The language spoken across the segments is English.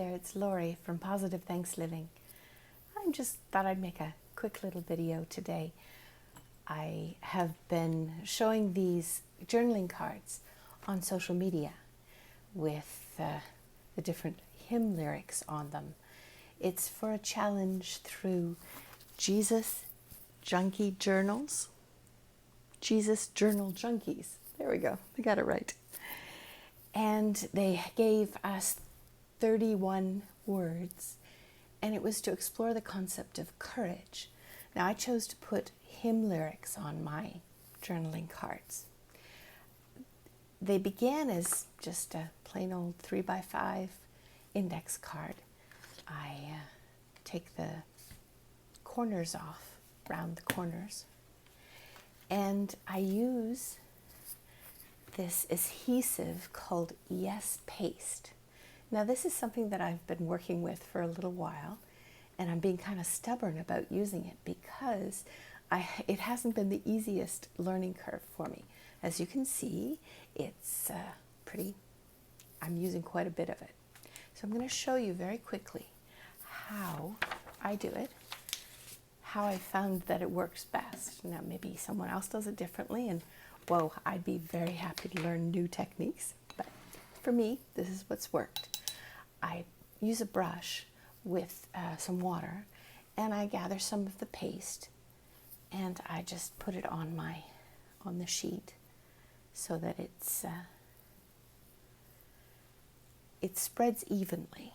There, it's Lori from Positive Thanks Living. I just thought I'd make a quick little video today. I have been showing these journaling cards on social media with the different hymn lyrics on them. It's for a challenge through Jesus Junkie Journals. Jesus Journal Junkies. There we go. I got it right. And they gave us 31 words, and it was to explore the concept of courage. Now, I chose to put hymn lyrics on my journaling cards. They began as just a plain old 3x5 index card. I take the corners off, round the corners, and I use this adhesive called Yes Paste. Now, this is something that I've been working with for a little while, and I'm being kind of stubborn about using it because it hasn't been the easiest learning curve for me. As you can see, it's I'm using quite a bit of it. So I'm going to show you very quickly how I do it, how I found that it works best. Now, maybe someone else does it differently, and whoa, I'd be very happy to learn new techniques. But for me, this is what's worked. I use a brush with some water, and I gather some of the paste, and I just put it on the sheet so that it spreads evenly.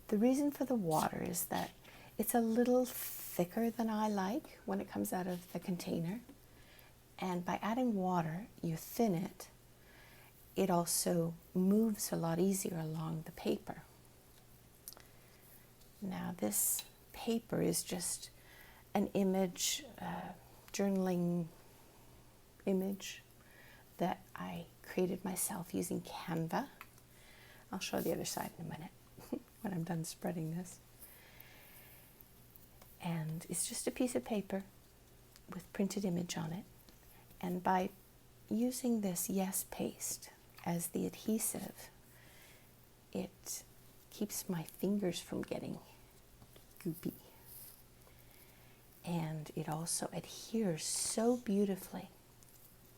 The reason for the water is that it's a little thicker than I like when it comes out of the container, and by adding water, you thin it. It also moves a lot easier along the paper. Now, this paper is just an image, journaling image that I created myself using Canva. I'll show the other side in a minute when I'm done spreading this. And it's just a piece of paper with printed image on it. And by using this Yes Paste as the adhesive, it keeps my fingers from getting goopy. And it also adheres so beautifully.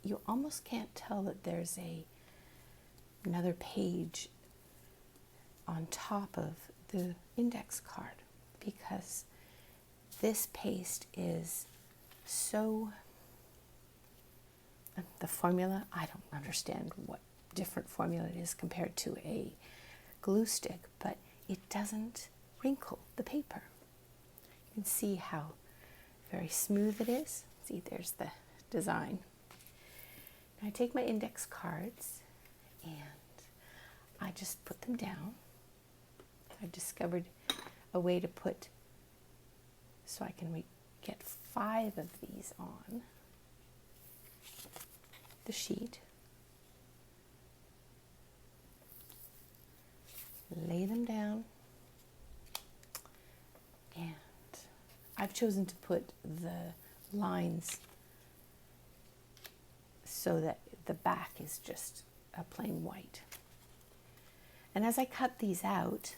You almost can't tell that there's another page on top of the index card, because this paste is so, the formula, I don't understand what different formula it is compared to a glue stick, but it doesn't wrinkle the paper. You can see how very smooth it is. See, there's the design. Now I take my index cards and I just put them down. I discovered a way to put, so I can get 5 of these on the sheet. Lay them down, and I've chosen to put the lines so that the back is just a plain white. And as I cut these out,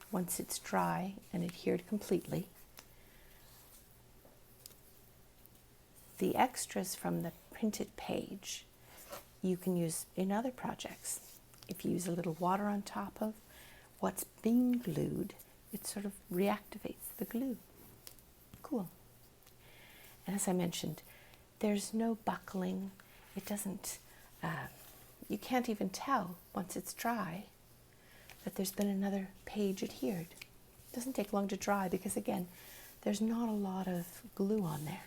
once it's dry and adhered completely, the extras from the printed page you can use in other projects. If you use a little water on top of what's being glued, it sort of reactivates the glue. Cool. And as I mentioned, there's no buckling. It doesn't, you can't even tell once it's dry that there's been another page adhered. It doesn't take long to dry because, again, there's not a lot of glue on there.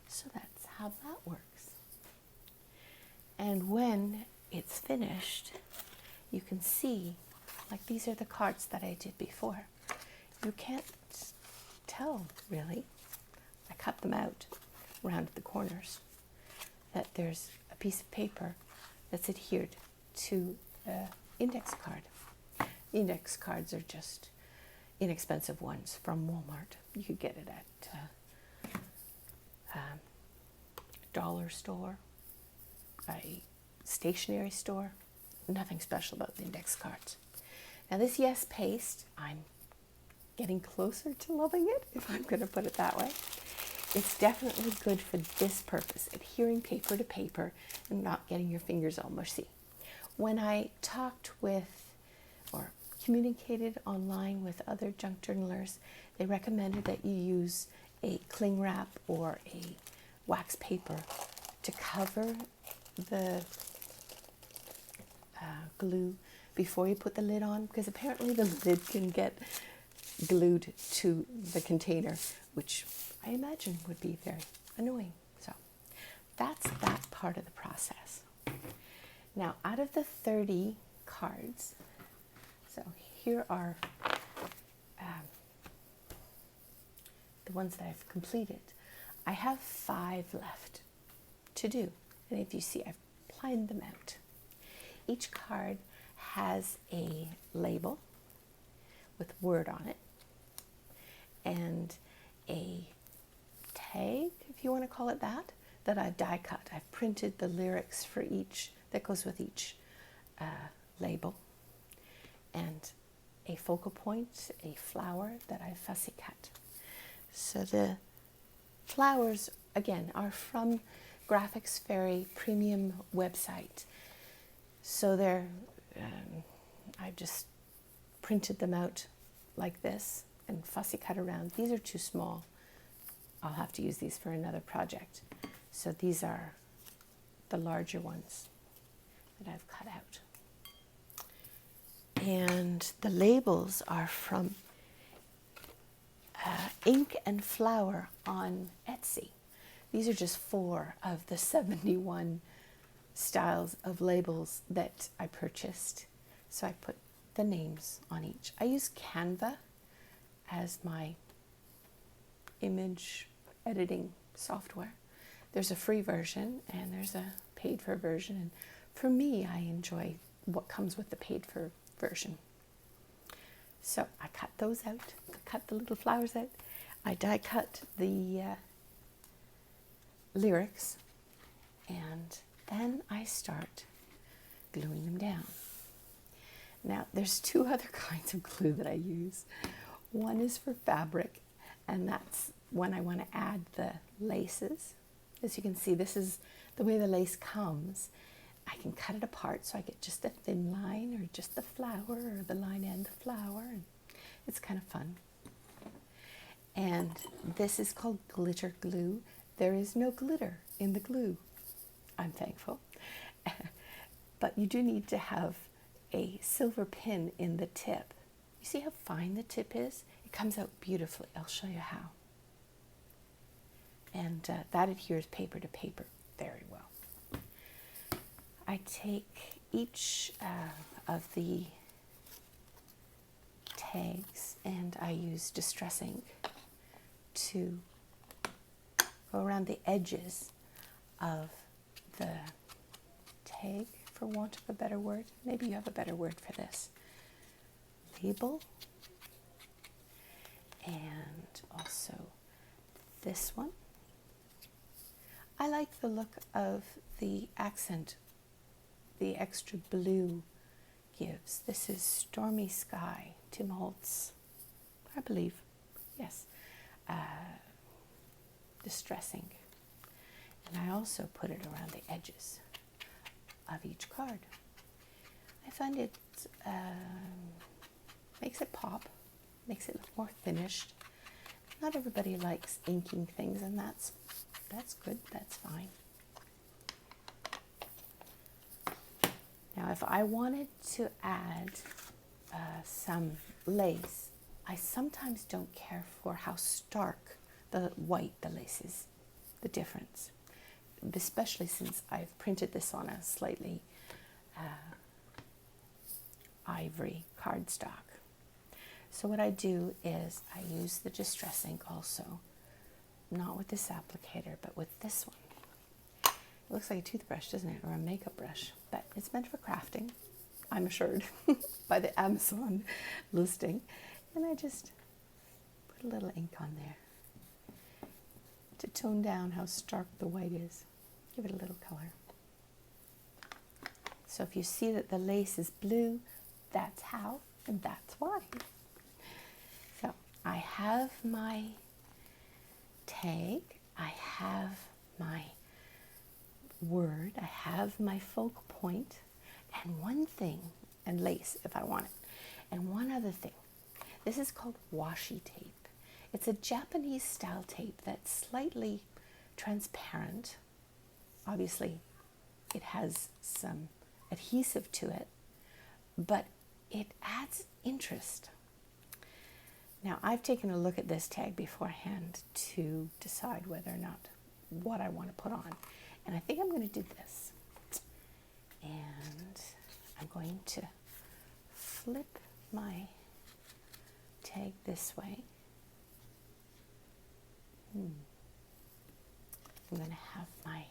So that's how that works. And when it's finished, you can see, like, these are the cards that I did before. You can't tell, really. I cut them out around the corners, that there's a piece of paper that's adhered to an index card. Index cards are just inexpensive ones from Walmart. You could get it at dollar store, a stationery store, nothing special about the index cards. Now this Yes paste, I'm getting closer to loving it, if I'm going to put it that way. It's definitely good for this purpose, adhering paper to paper and not getting your fingers all mushy. When I talked with or communicated online with other junk journalers, they recommended that you use a cling wrap or a wax paper to cover the glue before you put the lid on, because apparently the lid can get glued to the container, which I imagine would be very annoying. So that's that part of the process. Now, out of the 30 cards, so here are the ones that I've completed. I have 5 left to do, and if you see, I've planned them out. Each card has a label with word on it and a tag, if you want to call it that, that I've die cut. I've printed the lyrics for each that goes with each label, and a focal point, a flower that I've fussy cut. So the flowers, again, are from Graphics Fairy premium website. So they're, I've just printed them out like this and fussy cut around. These are too small. I'll have to use these for another project. So these are the larger ones that I've cut out. And the labels are from Ink and Flower on Etsy. These are just 4 of the 71 styles of labels that I purchased. So I put the names on each. I use Canva as my image editing software. There's a free version and there's a paid for version. And for me, I enjoy what comes with the paid for version. So I cut those out, cut the little flowers out. I die cut the lyrics, and then I start gluing them down. Now, there's 2 other kinds of glue that I use. One is for fabric, and that's when I want to add the laces. As you can see, this is the way the lace comes. I can cut it apart so I get just a thin line or just the flower or the line and the flower. And it's kind of fun. And this is called glitter glue. There is no glitter in the glue. I'm thankful. But you do need to have a silver pin in the tip. You see how fine the tip is? It comes out beautifully. I'll show you how. And that adheres paper to paper very well. I take each of the tags and I use Distress ink to go around the edges of the tag, for want of a better word. Maybe you have a better word for this. Label. And also this one. I like the look of the accent the extra blue gives. This is Stormy Sky, Tim Holtz, I believe. Yes. Distressing. And I also put it around the edges of each card. I find it makes it pop, makes it look more finished. Not everybody likes inking things, and that's good, that's fine. Now, if I wanted to add some lace, I sometimes don't care for how stark the white the lace is, the difference, especially since I've printed this on a slightly ivory cardstock. So what I do is I use the Distress ink also, not with this applicator, but with this one. It looks like a toothbrush, doesn't it? Or a makeup brush, but it's meant for crafting, I'm assured, by the Amazon listing. And I just put a little ink on there to tone down how stark the white is. Give it a little color. So if you see that the lace is blue, that's how and that's why. So I have my tag, I have my word, I have my focal point, and one thing, and lace if I want it, and one other thing. This is called washi tape. It's a Japanese style tape that's slightly transparent. Obviously, it has some adhesive to it, but it adds interest. Now, I've taken a look at this tag beforehand to decide whether or not what I want to put on. And I think I'm going to do this. And I'm going to flip my tag this way. I'm going to have my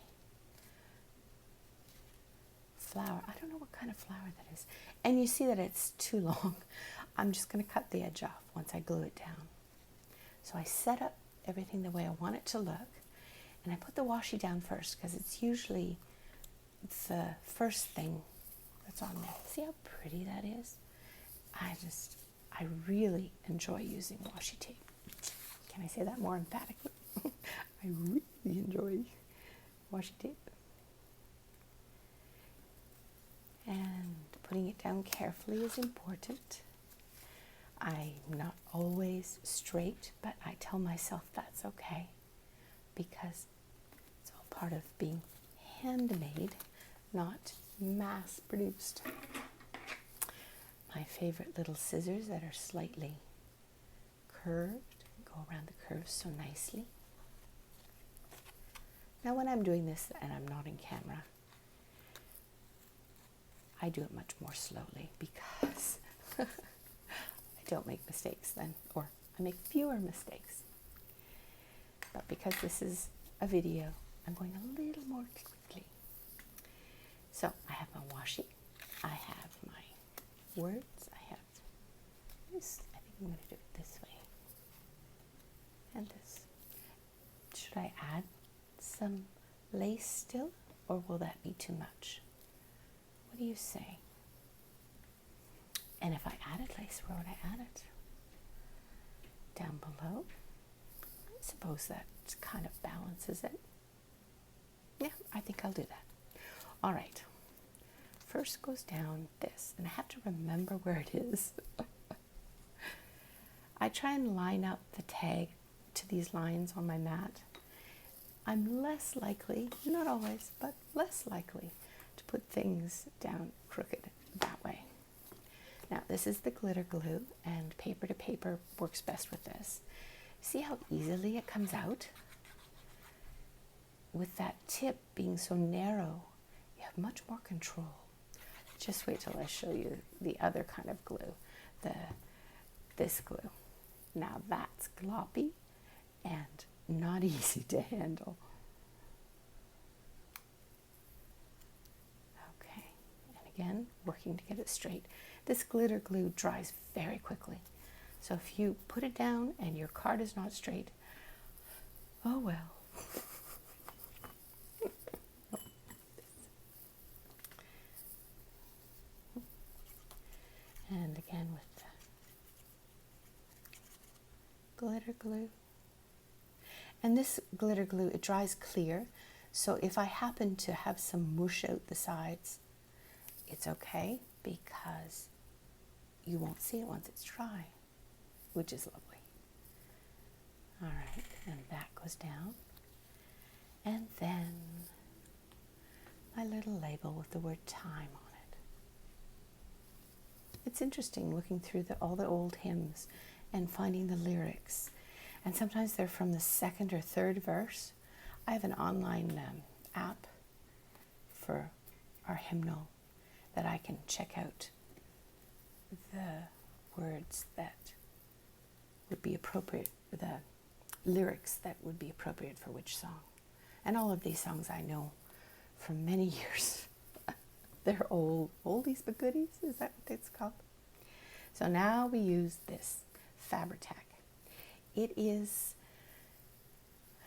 flower. I don't know what kind of flower that is. And you see that it's too long. I'm just going to cut the edge off once I glue it down. So I set up everything the way I want it to look. And I put the washi down first because it's usually the first thing that's on there. See how pretty that is? I really enjoy using washi tape. Can I say that more emphatically? I really enjoy washi tape. And putting it down carefully is important. I'm not always straight, but I tell myself that's okay because it's all part of being handmade, not mass-produced. My favorite little scissors that are slightly curved go around the curves so nicely. Now when I'm doing this and I'm not in camera, I do it much more slowly because I don't make mistakes then, or I make fewer mistakes. But because this is a video, I'm going a little more quickly. So I have my washi, I have my words, I have this. I think I'm going to do it this way and this. Should I add some lace still, or will that be too much? What do you say? And if I added lace, where would I add it? Down below? I suppose that kind of balances it. Yeah, I think I'll do that. All right. First goes down this, and I have to remember where it is. I try and line up the tag to these lines on my mat. I'm less likely, not always, but less likely to put things down crooked that way. Now this is the glitter glue, and paper to paper works best with this. See how easily it comes out? With that tip being so narrow, you have much more control. Just wait till I show you the other kind of glue, this glue. Now that's gloppy and not easy to handle. Okay, and again, working to get it straight. This glitter glue dries very quickly. So if you put it down and your card is not straight, oh well. And again with the glitter glue. And this glitter glue, it dries clear. So if I happen to have some mush out the sides, it's okay because you won't see it once it's dry, which is lovely. All right, and that goes down. And then my little label with the word time on it. It's interesting looking through all the old hymns and finding the lyrics. And sometimes they're from the second or third verse. I have an online app for our hymnal that I can check out the words that would be appropriate, the lyrics that would be appropriate for which song. And all of these songs I know from many years. They're old, oldies but goodies, is that what it's called? So now we use this Fabri-Tac. It is,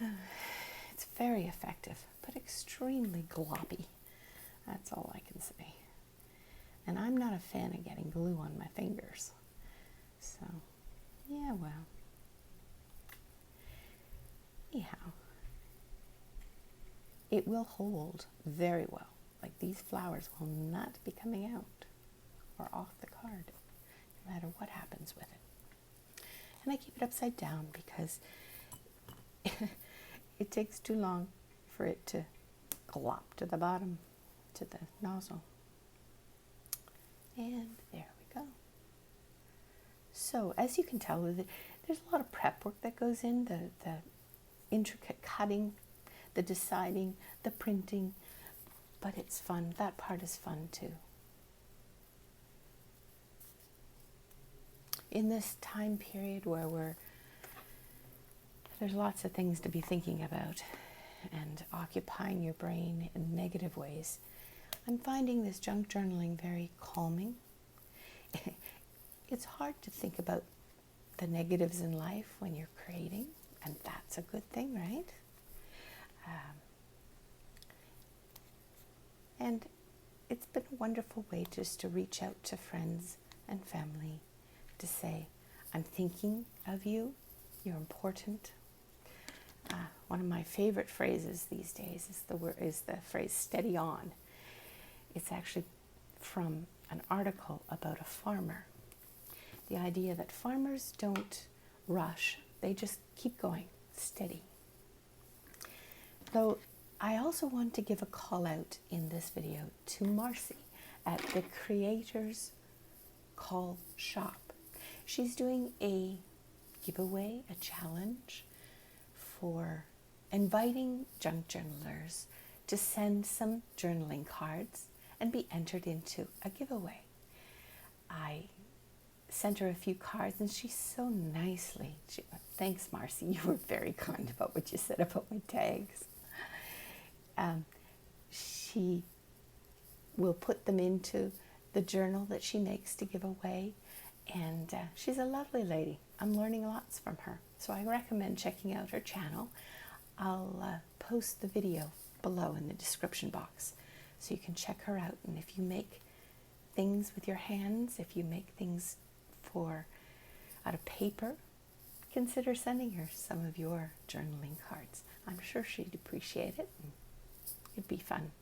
it's very effective, but extremely gloppy. That's all I can say. And I'm not a fan of getting glue on my fingers. So, yeah, well. Anyhow, it will hold very well. Like, these flowers will not be coming out or off the card, no matter what happens with it. And I keep it upside down because it takes too long for it to glop to the bottom, to the nozzle. And there we go. So, as you can tell, there's a lot of prep work that goes in, the intricate cutting, the deciding, the printing, but it's fun. That part is fun too. In this time period where there's lots of things to be thinking about and occupying your brain in negative ways, I'm finding this junk journaling very calming. It's hard to think about the negatives in life when you're creating, and that's a good thing, right? And it's been a wonderful way just to reach out to friends and family to say, I'm thinking of you, you're important. One of my favorite phrases these days is the phrase steady on. It's actually from an article about a farmer. The idea that farmers don't rush, they just keep going, steady. Though I also want to give a call out in this video to Marci at the Creators Call Shop. She's doing a giveaway, a challenge for inviting junk journalers to send some journaling cards and be entered into a giveaway. I sent her a few cards and she so nicely, thanks Marci, you were very kind about what you said about my tags. She will put them into the journal that she makes to give away, and she's a lovely lady. I'm learning lots from her, so I recommend checking out her channel. I'll post the video below in the description box so you can check her out. And if you make things with your hands, if you make things out of paper, consider sending her some of your journaling cards. I'm sure she'd appreciate it. It'd be fun.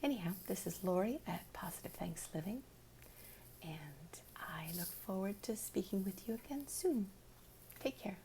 Anyhow, this is Lori at Positive Thanks Living, and I look forward to speaking with you again soon. Take care.